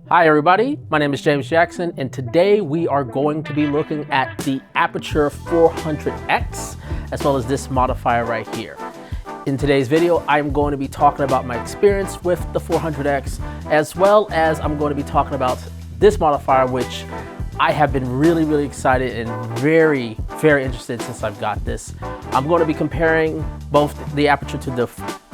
Hi everybody, my name is James Jackson, and today we are going to be looking at the Aputure 400x, as well as this modifier right here. In today's video, I'm going to be talking about my experience with the 400x, as well as I'm going to be talking about this modifier, which I have been really excited and very interested since I've got this. I'm going to be comparing both the Aputure to the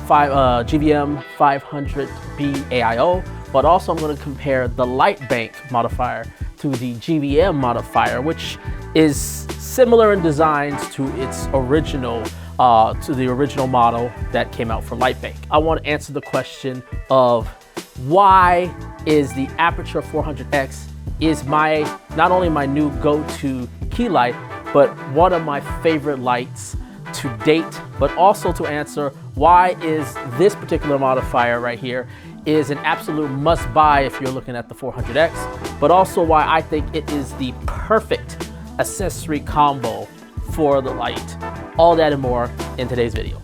GVM 500B AIO, but also I'm going to compare the LightBank modifier to the GVM modifier, which is similar in designs to its original, to the original model that came out for LightBank. I want to answer the question of why is the Aputure 400x is not only my new go-to key light, but one of my favorite lights to date, but also to answer why is this particular modifier right here is an absolute must buy if you're looking at the 400x, but also why I think it is the perfect accessory combo for the light. All that and more in today's video.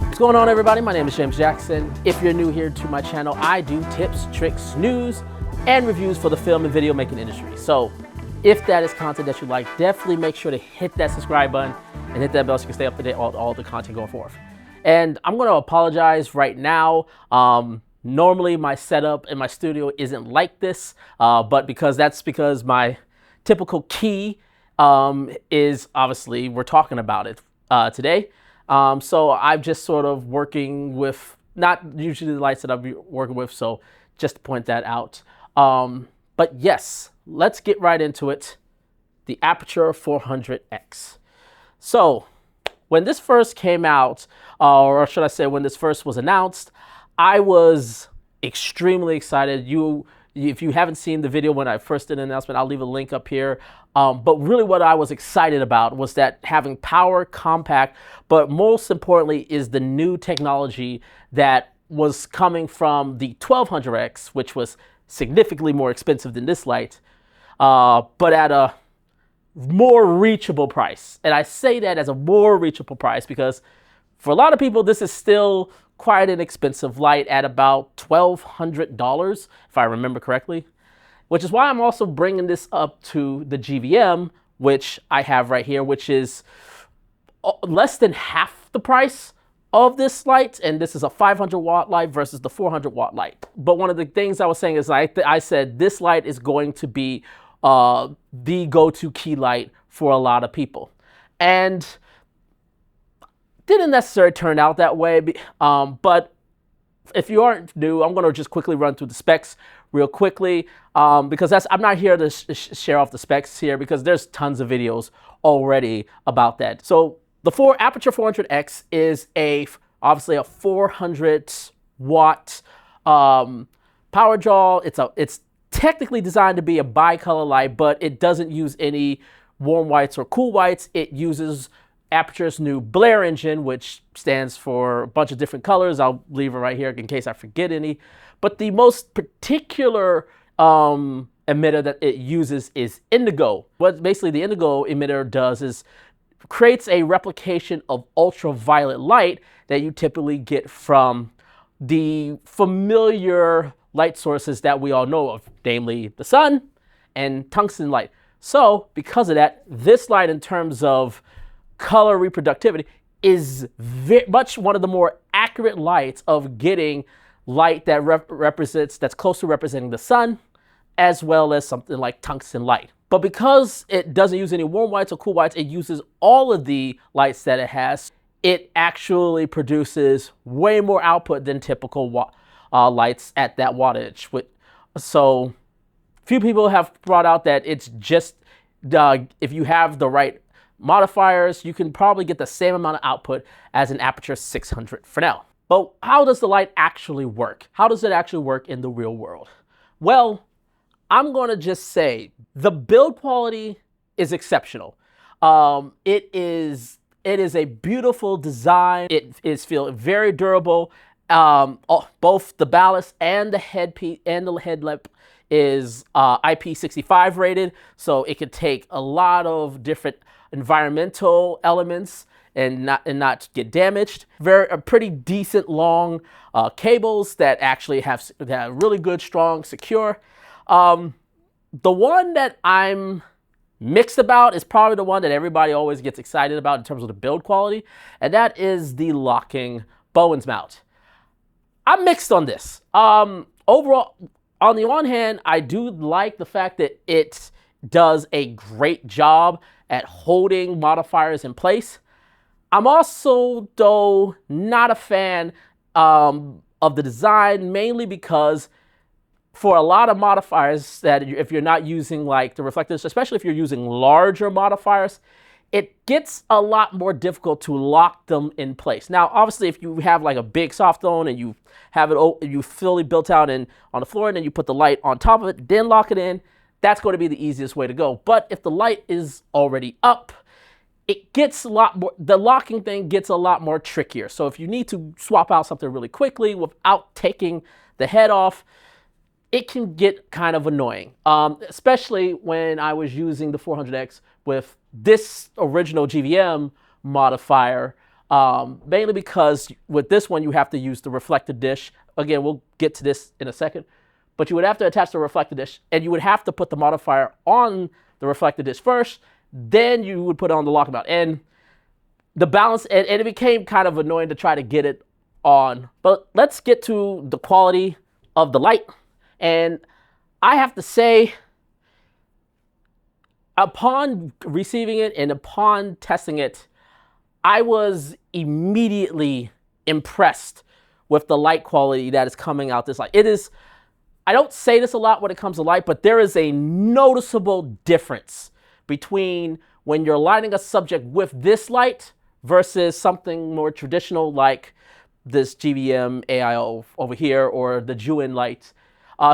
What's going on, everybody? My name is James Jackson. If you're new here to my channel, I do tips, tricks, news, and reviews for the film and video making industry. So if that is content that you like, definitely make sure to hit that subscribe button and hit that bell so you can stay up to date on all the content going forth. And I'm going to apologize right now. Normally my setup in my studio isn't like this, but that's because my typical key is obviously we're talking about it today. So I'm just sort of working with not usually the lights that I'll be working with, so just to point that out. But yes, let's get right into it. The Aputure 400x. So when this first came out, or should I say when this first was announced, I was extremely excited. If you haven't seen the video when I first did an announcement, I'll leave a link up here. But really what I was excited about was that having power, compact, but most importantly is the new technology that was coming from the 1200x, which was significantly more expensive than this light, but at a more reachable price. And I say that as a more reachable price because for a lot of people, this is still quite an expensive light at about $1,200, if I remember correctly, which is why I'm also bringing this up to the GVM, which I have right here, which is less than half the price of this light, and this is a 500 watt light versus the 400 watt light. But one of the things I was saying is I said this light is going to be the go-to key light for a lot of people, and didn't necessarily turn out that way. But if you aren't new, I'm going to just quickly run through the specs real quickly, because I'm not here to share off the specs here because there's tons of videos already about that. So the Aputure 400x is obviously a 400 watt power draw. It's technically designed to be a bicolor light, but it doesn't use any warm whites or cool whites. It uses Aputure's new BLAIR engine, which stands for a bunch of different colors. I'll leave it right here in case I forget any. But the most particular emitter that it uses is indigo. What basically the indigo emitter does is creates a replication of ultraviolet light that you typically get from the familiar light sources that we all know of, namely the sun and tungsten light. So because of that, this light in terms of color reproductivity is much one of the more accurate lights of getting light that that's close to representing the sun, as well as something like tungsten light. But because it doesn't use any warm whites or cool whites, it uses all of the lights that it has. It actually produces way more output than typical lights at that wattage. So few people have brought out that it's just, if you have the right modifiers, you can probably get the same amount of output as an Aputure 600 for now. But how does the light actually work? How does it actually work in the real world? Well, I'm going to just say the build quality is exceptional. It is a beautiful design. It is feel very durable. Both the ballast and the headlamp is IP65 rated, so it could take a lot of different environmental elements and not get damaged. Pretty decent long cables that actually have really good, strong, secure. The one that I'm mixed about is probably the one that everybody always gets excited about in terms of the build quality, and that is the locking Bowens mount. I'm mixed on this. Overall, on the one hand, I do like the fact that it does a great job at holding modifiers in place. I'm also, though, not a fan of the design, mainly because for a lot of modifiers that if you're not using like the reflectors, especially if you're using larger modifiers, it gets a lot more difficult to lock them in place. Now, obviously, if you have like a big soft zone and you have it, you fully built out on the floor, and then you put the light on top of it, then lock it in, that's going to be the easiest way to go. But if the light is already up, it gets a lot more, the locking thing gets a lot more trickier. So if you need to swap out something really quickly without taking the head off, it can get kind of annoying, especially when I was using the 400X with this original GVM modifier, mainly because with this one, you have to use the reflector dish. Again, we'll get to this in a second, but you would have to attach the reflector dish, and you would have to put the modifier on the reflector dish first, then you would put it on the locking mount. And the balance, and it became kind of annoying to try to get it on. But let's get to the quality of the light. And I have to say, upon receiving it and upon testing it, I was immediately impressed with the light quality that is coming out this light. It is, I don't say this a lot when it comes to light, but there is a noticeable difference between when you're lighting a subject with this light versus something more traditional like this GVM AIO over here or the Zhiyun lights.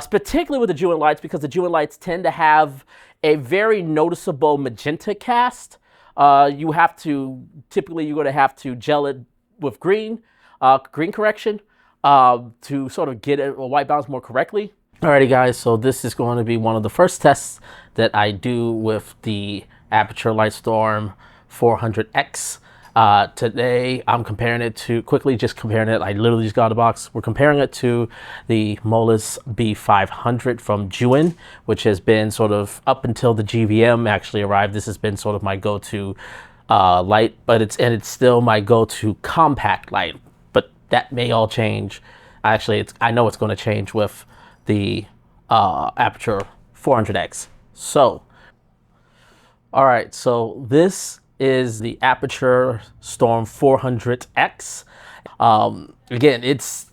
Particularly with the Zhiyun lights, because the Zhiyun lights tend to have a very noticeable magenta cast. You have to, typically you're going to have to gel it with green correction to sort of get a white balance more correctly. Alrighty guys, so this is going to be one of the first tests that I do with the Aputure Lightstorm 400X. Today I'm comparing it to, I literally just got out of the box. We're comparing it to the Molus B500 from Zhiyun, which has been sort of, up until the GVM actually arrived, this has been sort of my go-to light, but it's still my go-to compact light, but that may all change. Actually, I know it's going to change with the Aputure 400X. So, all right, so this is the Aputure Storm 400X. Again, it's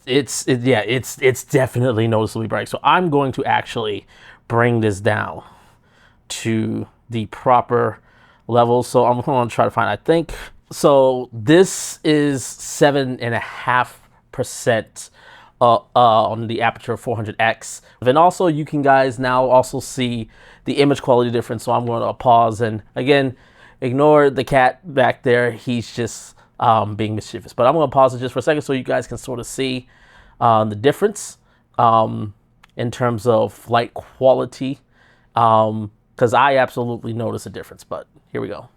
definitely noticeably bright. So I'm going to actually bring this down to the proper level. So I'm going to try to find, I think, so this is 7.5% on the Aputure 400X. And also you can guys now also see the image quality difference. So I'm going to pause, and again, ignore the cat back there. He's just being mischievous. But I'm going to pause it just for a second so you guys can sort of see the difference in terms of light quality, because I absolutely notice a difference. But here we go.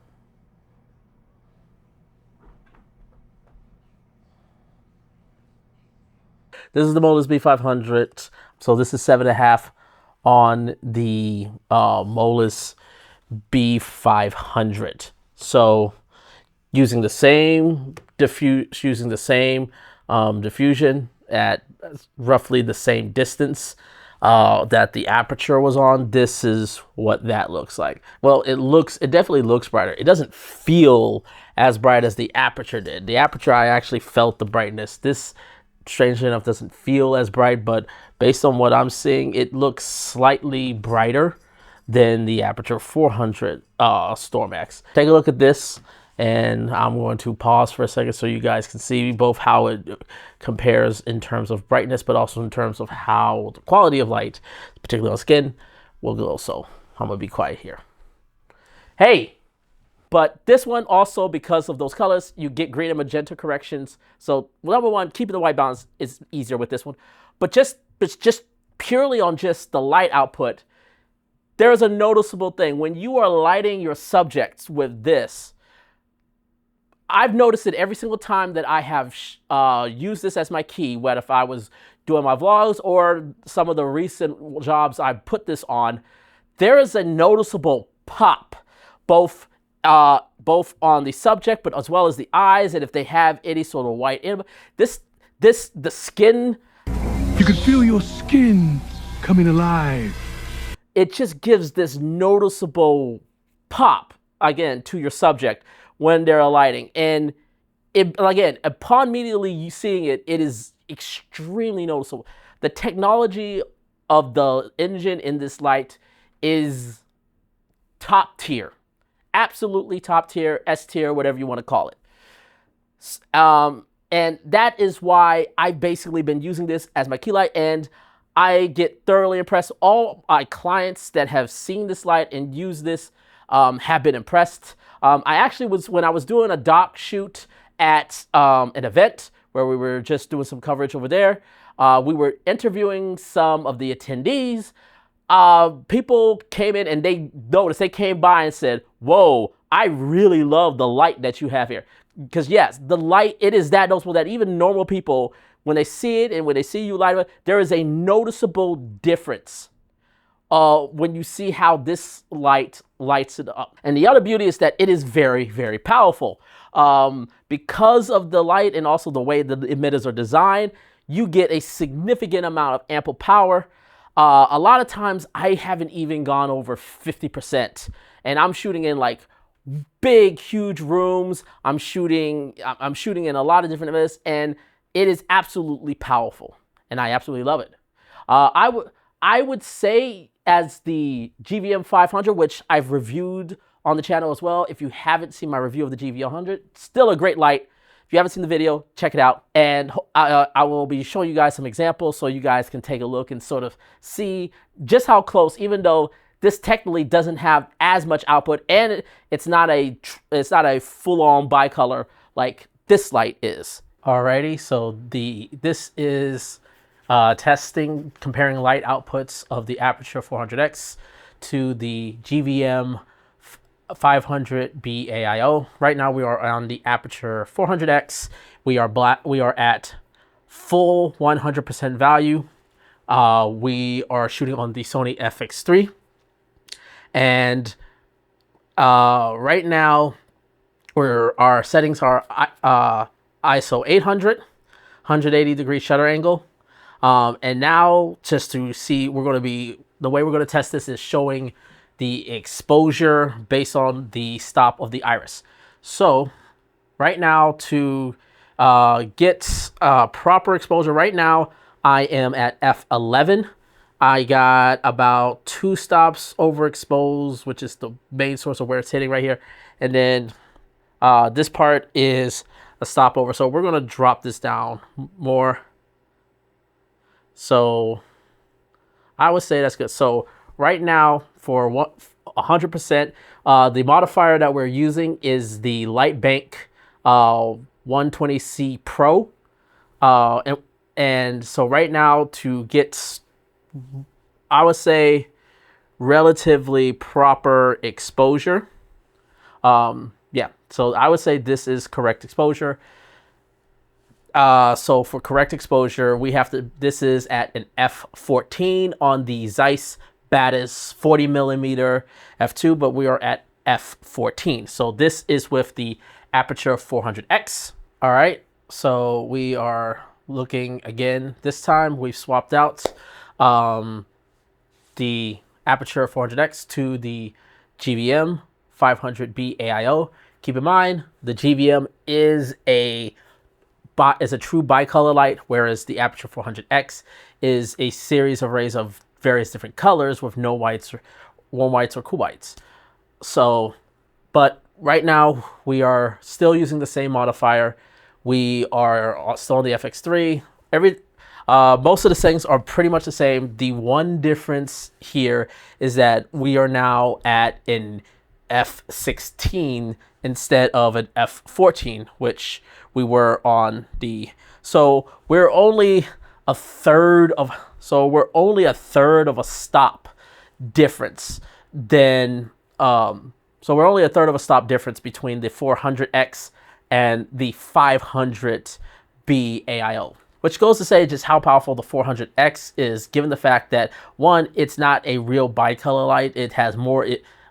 This is the Molus B500. So this is 7.5 on the Molus B500. So using the same diffusion at roughly the same distance that the Aputure was on, this is what that looks like. Well, it definitely looks brighter. It doesn't feel as bright as the Aputure did. The Aputure, I actually felt the brightness. This, strangely enough, doesn't feel as bright, but based on what I'm seeing, it looks slightly brighter than the Aputure 400 Storm X. Take a look at this, and I'm going to pause for a second so you guys can see both how it compares in terms of brightness, but also in terms of how the quality of light, particularly on skin, will go. So I'm gonna be quiet here. Hey, but this one also, because of those colors, you get green and magenta corrections. So number one, keeping the white balance is easier with this one, but just purely on just the light output, there is a noticeable thing. When you are lighting your subjects with this, I've noticed it every single time that I have used this as my key, whether if I was doing my vlogs or some of the recent jobs I put this on, there is a noticeable pop, both on the subject, but as well as the eyes, and if they have any sort of white in the skin. You can feel your skin coming alive. It just gives this noticeable pop, again, to your subject when they're alighting. And it, again, upon immediately you seeing it, it is extremely noticeable. The technology of the engine in this light is top tier. Absolutely top tier, S tier, whatever you want to call it. And that is why I've basically been using this as my key light, and I get thoroughly impressed. All my clients that have seen this light and used this have been impressed. I actually was, when I was doing a doc shoot at an event where we were just doing some coverage over there, we were interviewing some of the attendees. People came in and they noticed, they came by and said, "Whoa, I really love the light that you have here." Because yes, the light, it is that noticeable that even normal people, when they see it and when they see you light it, there is a noticeable difference when you see how this light lights it up. And the other beauty is that it is very, very powerful. Because of the light and also the way the emitters are designed, you get a significant amount of ample power. A lot of times I haven't even gone over 50%, and I'm shooting in like big, huge rooms. I'm shooting in a lot of different events, and it is absolutely powerful, and I absolutely love it. I would say as the GVM 500, which I've reviewed on the channel as well. If you haven't seen my review of the GVM 100, still a great light. If you haven't seen the video, check it out. And I will be showing you guys some examples so you guys can take a look and sort of see just how close, even though this technically doesn't have as much output, and it's not a full-on bicolor like this light is. Alrighty, so this is testing, comparing light outputs of the Aputure 400x to the GVM 500B AIO. Right now we are on the Aputure 400x. We are at full 100% value. We are shooting on the Sony FX3. And right now, our settings are ISO 800, 180 degree shutter angle. And now, just to see, the way we're going to test this is showing the exposure based on the stop of the iris. So right now, to get proper exposure, right now I am at f11. I got about 2 stops overexposed, which is the main source of where it's hitting right here. And then this part is a stop over. So we're going to drop this down more. So I would say that's good. So right now for 100%, the modifier that we're using is the LightBank 120C Pro. And so right now, to get, I would say, relatively proper exposure. Yeah, so I would say this is correct exposure. So for correct exposure, we have to, this is at an f14 on the Zeiss Batis 40mm f2, but we are at f14. So this is with the Aputure 400x. All right, so we are looking again. This time we've swapped out the Aputure 400x to the GVM 500B AIO. Keep in mind, the GVM is a true bicolor light, whereas the Aputure 400x is a series of rays of various different colors with no whites, or warm whites, or cool whites. So, but right now we are still using the same modifier. We are still on the FX3. Most of the settings are pretty much the same. The one difference here is that we are now at an f16 instead of an f14, which we were on the. So we're only a third of a stop difference than. So we're only a third of a stop difference between the 400x and the 500B AIO. Which goes to say just how powerful the 400X is, given the fact that, one, it's not a real bicolor light. It has more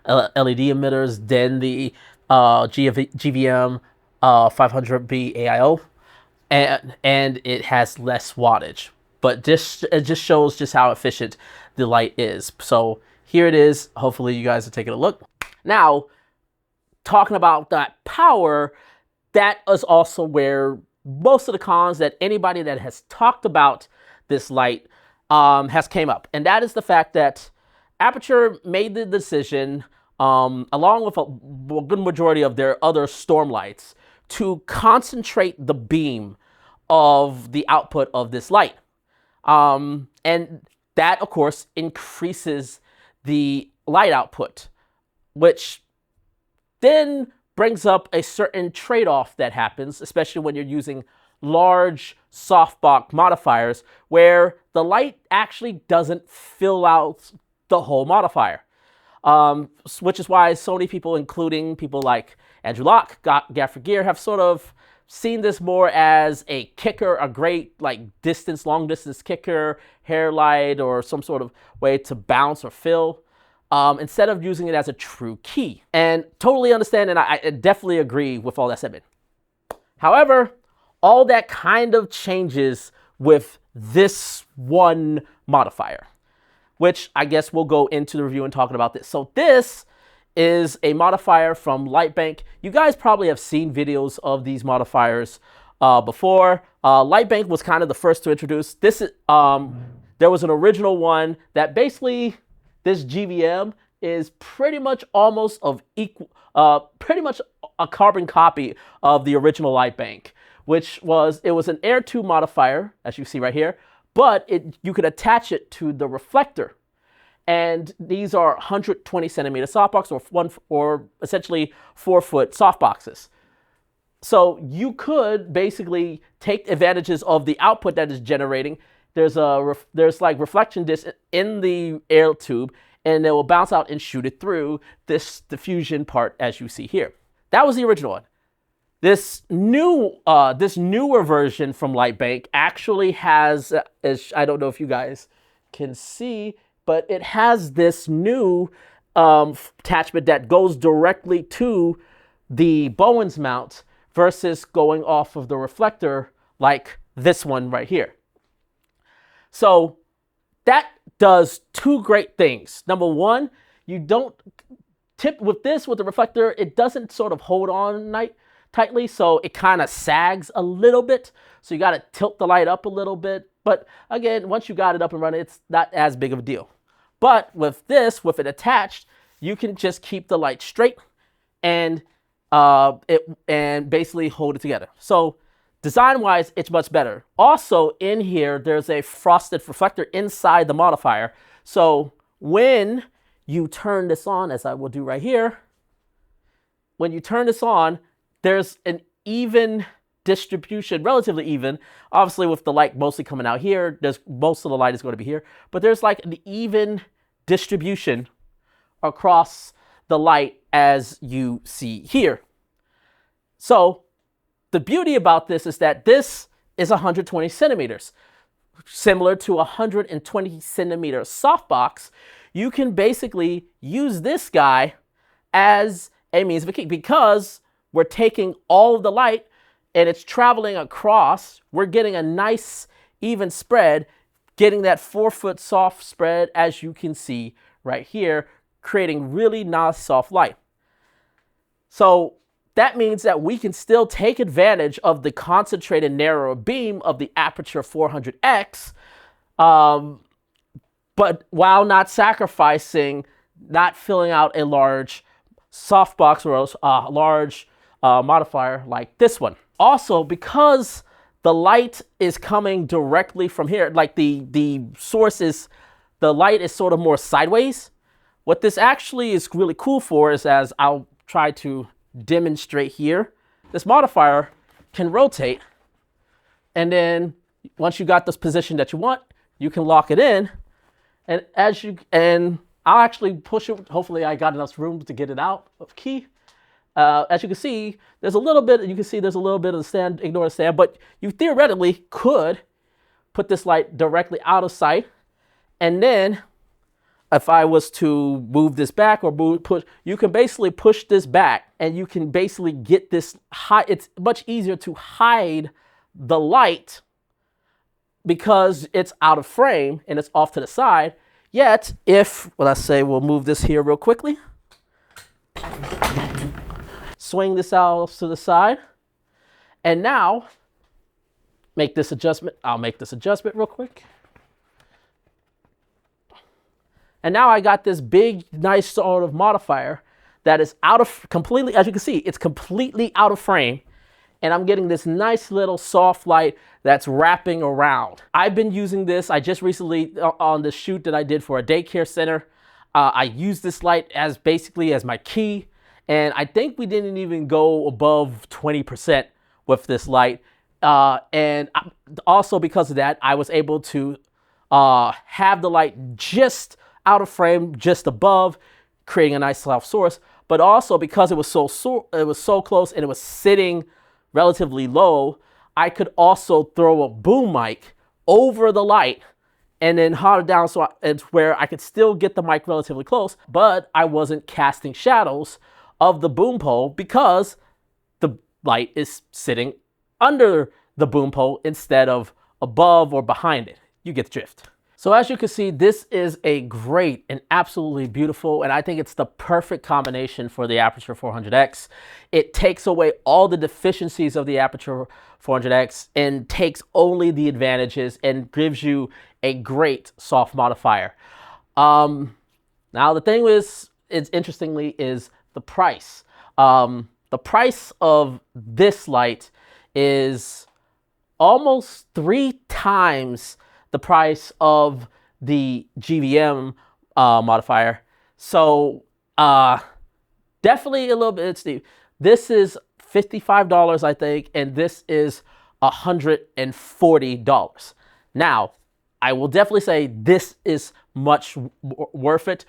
LED emitters than the GVM 500B AIO, and it has less wattage. But it just shows just how efficient the light is. So here it is. Hopefully you guys are taking a look. Now, talking about that power, that is also where most of the cons that anybody that has talked about this light has came up. And that is the fact that Aputure made the decision, along with a good majority of their other storm lights, to concentrate the beam of the output of this light. And that, of course, increases the light output, which then brings up a certain trade-off that happens, especially when you're using large softbox modifiers, where the light actually doesn't fill out the whole modifier. Which is why so many people, including people like Andrew Locke, Gafford Gear, have sort of seen this more as a kicker, a great like long distance kicker, hair light, or some sort of way to bounce or fill, instead of using it as a true key. And totally understand, and I definitely agree with all that said. However, all that kind of changes with this one modifier, which I guess we'll go into the review and talking about this. So this is a modifier from LightBank. You guys probably have seen videos of these modifiers before. LightBank was kind of the first to introduce this. There was an original one that basically this GVM is pretty much almost of equal, pretty much a carbon copy of the original LightBank, which was, it was an Air 2 modifier, as you see right here, but you could attach it to the reflector. And these are 120 centimeter softbox, or essentially 4-foot softboxes. So you could basically take advantages of the output that is generating. There's like reflection disc in the air tube, and it will bounce out and shoot it through this diffusion part, as you see here. That was the original one. This newer version from LightBank actually has, as I don't know if you guys can see, but it has this new attachment that goes directly to the Bowens mount versus going off of the reflector like this one right here. So that does two great things. Number one, you don't tip with the reflector, it doesn't sort of hold on tightly, so it kind of sags a little bit. So you got to tilt the light up a little bit. But again, once you got it up and running, it's not as big of a deal. But with this, with it attached, you can just keep the light straight and basically hold it together. So design-wise, it's much better. Also in here, there's a frosted reflector inside the modifier. So when you turn this on, as I will do right here, when you turn this on, there's an even distribution, relatively even. Obviously, with the light mostly coming out here, most of the light is going to be here, but there's like an even distribution across the light as you see here. So the beauty about this is that this is 120 centimeters. Similar to a 120 centimeter softbox, you can basically use this guy as a means of a key, because we're taking all of the light and it's traveling across. We're getting a nice even spread, getting that 4-foot soft spread, as you can see right here, creating really nice soft light. So that means that we can still take advantage of the concentrated narrower beam of the Aputure 400x, but while not sacrificing, not filling out a large softbox or a large modifier like this one. Also, because the light is coming directly from here, like the source is, the light is sort of more sideways. What this actually is really cool for is, as I'll try to demonstrate here, this modifier can rotate, and then once you got this position that you want, you can lock it in, and I'll actually push it. Hopefully I got enough room to get it out of key. As you can see, there's a little bit, you can see there's a little bit of the stand, ignore the stand, but you theoretically could put this light directly out of sight. And then if I was to move this back or push, you can basically push this back and you can basically get this high. It's much easier to hide the light because it's out of frame and it's off to the side. Yet if, well, let's say we'll move this here real quickly. Swing this out to the side. And now make this adjustment. I'll make this adjustment real quick. And now I got this big, nice sort of modifier that is completely, as you can see, it's completely out of frame. And I'm getting this nice little soft light that's wrapping around. I've been using this. I just recently, on the shoot that I did for a daycare center, I used this light as basically as my key. And I think we didn't even go above 20% with this light. And also because of that, I was able to have the light just out of frame, just above, creating a nice soft source. But also because it was so close and it was sitting relatively low, I could also throw a boom mic over the light and then hold it down so it's where I could still get the mic relatively close, but I wasn't casting shadows of the boom pole because the light is sitting under the boom pole instead of above or behind it. You get the drift. So as you can see, this is a great and absolutely beautiful, and I think it's the perfect combination for the Aputure 400x. It takes away all the deficiencies of the Aputure 400x and takes only the advantages and gives you a great soft modifier. Now the thing is interestingly, is the price. The price of this light is almost 3 times the price of the GVM modifier. So definitely a little bit steep. This is $55, I think, and this is $140. Now, I will definitely say this is much worth it.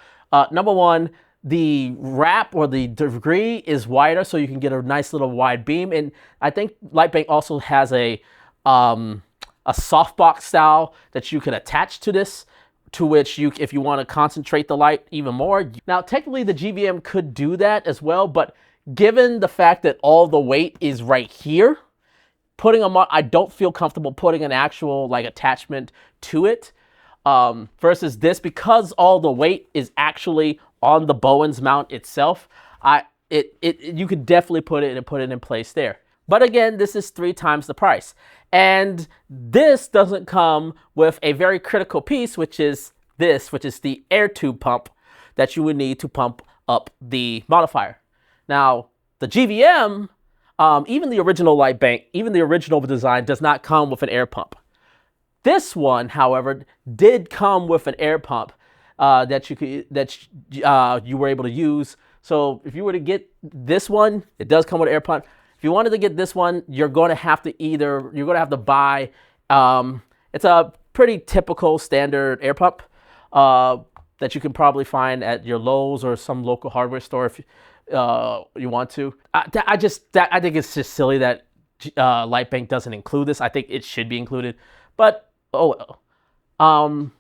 Number one, the wrap or the degree is wider, so you can get a nice little wide beam. And I think LightBank also has a softbox style that you can attach to this, to which you, if you want to concentrate the light even more. Now, technically the GVM could do that as well, but given the fact that all the weight is right here, I don't feel comfortable putting an actual like attachment to it versus this, because all the weight is actually on the Bowens mount itself. You could definitely put it in place there. But again, this is 3 times the price. And this doesn't come with a very critical piece, which is the air tube pump that you would need to pump up the modifier. Now, the GVM, even the original LightBank, even the original design does not come with an air pump. This one, however, did come with an air pump that you were able to use. So if you were to get this one, it does come with an air pump. If you wanted to get this one, you're going to have to buy, it's a pretty typical standard air pump that you can probably find at your Lowe's or some local hardware store if you want to. I think it's just silly that LightBank doesn't include this. I think it should be included, but oh well.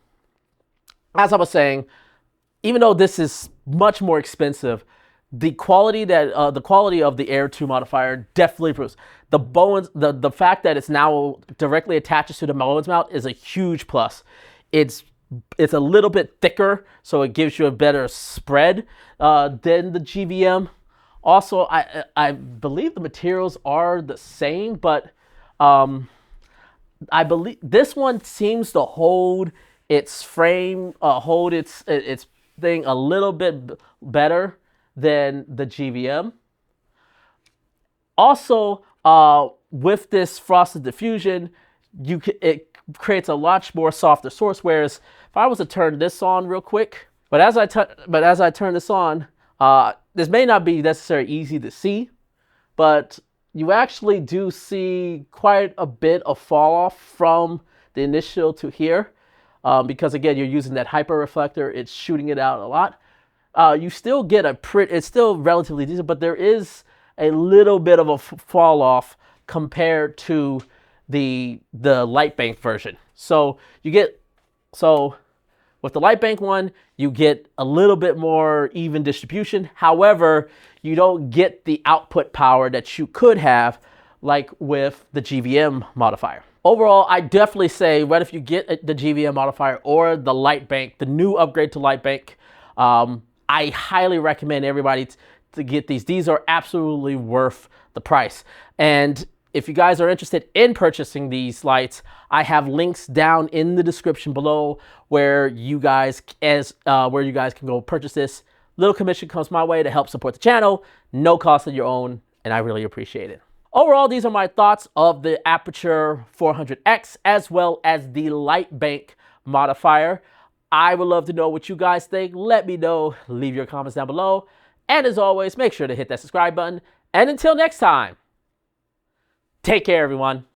As I was saying, even though this is much more expensive, the quality of the Air 2 modifier definitely improves. The Bowens, the fact that it's now directly attached to the Bowens mount is a huge plus. It's a little bit thicker, so it gives you a better spread than the GVM. Also, I believe the materials are the same, but I believe this one seems to hold its frame, hold its thing a little bit better than the GVM. Also, with this frosted diffusion, it creates a lot more softer source. Whereas if I was to turn this on real quick, but as I turn this on, this may not be necessarily easy to see, but you actually do see quite a bit of fall off from the initial to here, because again, you're using that hyper reflector. It's shooting it out a lot. You still get it's still relatively decent, but there is a little bit of a fall off compared to the LightBank version. So you get, with the LightBank one, you get a little bit more even distribution. However, you don't get the output power that you could have like with the GVM modifier. Overall, I definitely say, whether if you get the GVM modifier or the LightBank, the new upgrade to LightBank, I highly recommend everybody to get these. These are absolutely worth the price. And if you guys are interested in purchasing these lights, I have links down in the description below where you guys can go purchase this. Little commission comes my way to help support the channel, no cost of your own, and I really appreciate it. Overall, these are my thoughts of the Aputure 400x as well as the LightBank modifier. I would love to know what you guys think. Let me know. Leave your comments down below. And as always, make sure to hit that subscribe button. And until next time, take care, everyone.